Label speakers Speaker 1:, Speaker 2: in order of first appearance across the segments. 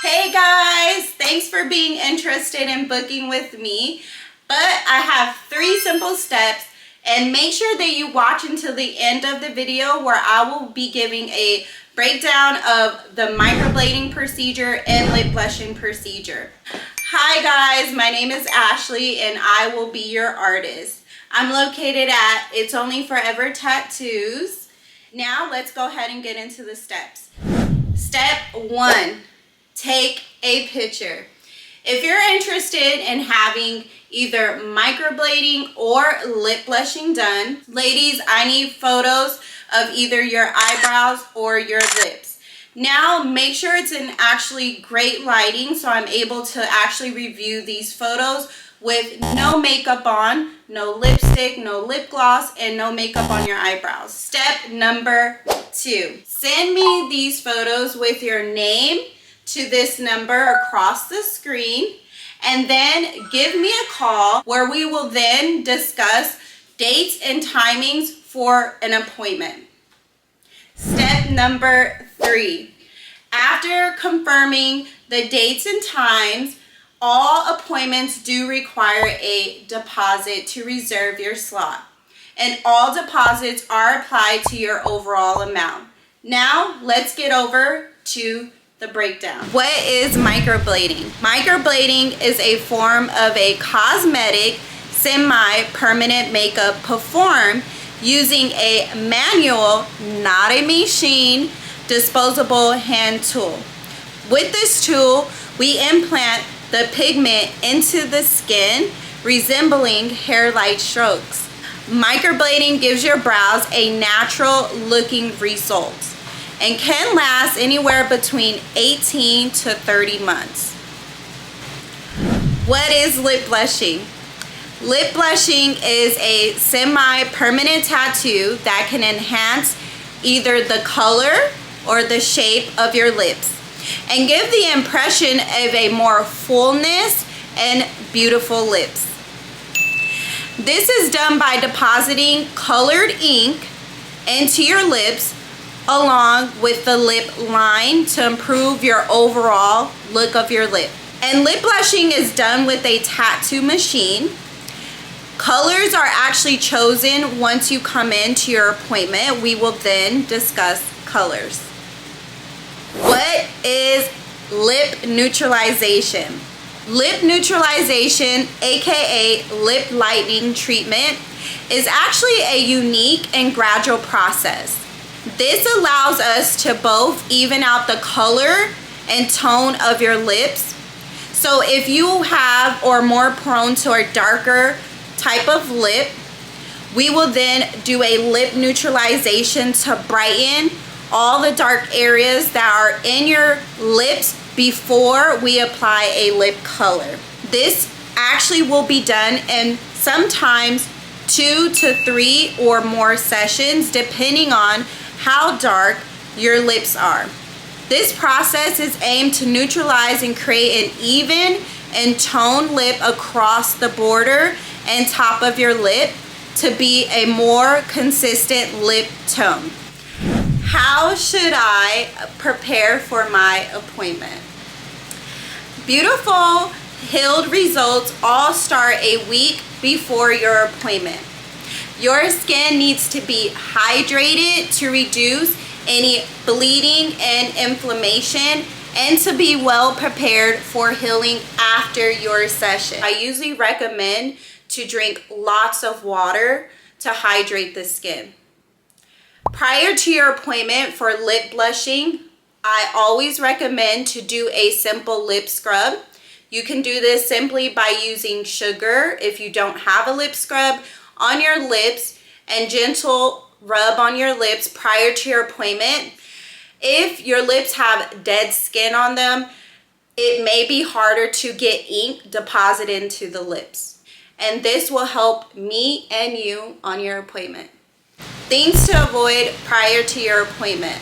Speaker 1: Hey guys, thanks for being interested in booking with me. But I have 3 simple steps, and make sure that you watch until the end of the video where I will be giving a breakdown of the microblading procedure and lip blushing procedure. Hi guys, my name is Ashley and I will be your artist. I'm located at It's Only Forever Tattoos. Now let's go ahead and get into the steps. Step 1. Take a picture. If you're interested in having either microblading or lip blushing done, ladies, I need photos of either your eyebrows or your lips. Now make sure it's in actually great lighting so I'm able to actually review these photos with no makeup on, no lipstick, no lip gloss, and no makeup on your eyebrows. Step number 2. Send me these photos with your name to this number across the screen, and then give me a call where we will then discuss dates and timings for an appointment. Step number 3. After confirming the dates and times, all appointments do require a deposit to reserve your slot, and all deposits are applied to your overall amount. Now let's get over to the breakdown. What is microblading? Microblading is a form of a cosmetic semi-permanent makeup performed using a manual, not a machine, disposable hand tool. With this tool, we implant the pigment into the skin, resembling hair-like strokes. Microblading gives your brows a natural looking result and can last anywhere between 18 to 30 months. What is lip blushing? Lip blushing is a semi-permanent tattoo that can enhance either the color or the shape of your lips and give the impression of a more fullness and beautiful lips. This is done by depositing colored ink into your lips along with the lip line to improve your overall look of your lip. And lip blushing is done with a tattoo machine. Colors are actually chosen once you come into your appointment. We will then discuss colors. What is lip neutralization? Lip neutralization, aka lip lightening treatment, is actually a unique and gradual process. This allows us to both even out the color and tone of your lips. So if you have or more prone to a darker type of lip, we will then do a lip neutralization to brighten all the dark areas that are in your lips before we apply a lip color. This actually will be done in sometimes 2 to 3 or more sessions depending on how dark your lips are. This process is aimed to neutralize and create an even and toned lip across the border and top of your lip to be a more consistent lip tone. How should I prepare for my appointment? Beautiful healed results all start a week before your appointment. Your skin needs to be hydrated to reduce any bleeding and inflammation and to be well prepared for healing after your session. I usually recommend to drink lots of water to hydrate the skin. Prior to your appointment for lip blushing, I always recommend to do a simple lip scrub. You can do this simply by using sugar if you don't have a lip scrub on your lips and gentle rub on your lips prior to your appointment. If your lips have dead skin on them, it may be harder to get ink deposited into the lips. And this will help me and you on your appointment. Things to avoid prior to your appointment.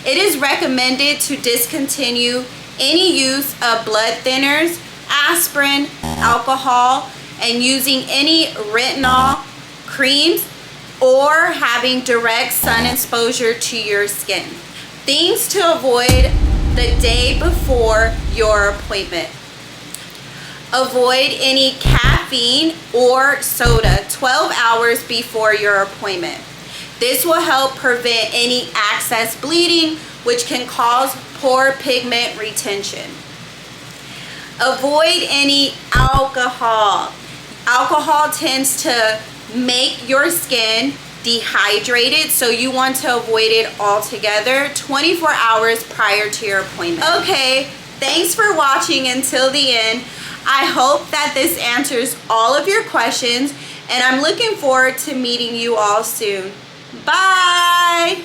Speaker 1: It is recommended to discontinue any use of blood thinners, aspirin, alcohol, and using any retinol creams or having direct sun exposure to your skin. Things to avoid the day before your appointment. Avoid any caffeine or soda 12 hours before your appointment. This will help prevent any excess bleeding, which can cause poor pigment retention. Avoid any alcohol. Alcohol tends to make your skin dehydrated, so you want to avoid it altogether 24 hours prior to your appointment. Okay, thanks for watching until the end. I hope that this answers all of your questions, and I'm looking forward to meeting you all soon. Bye!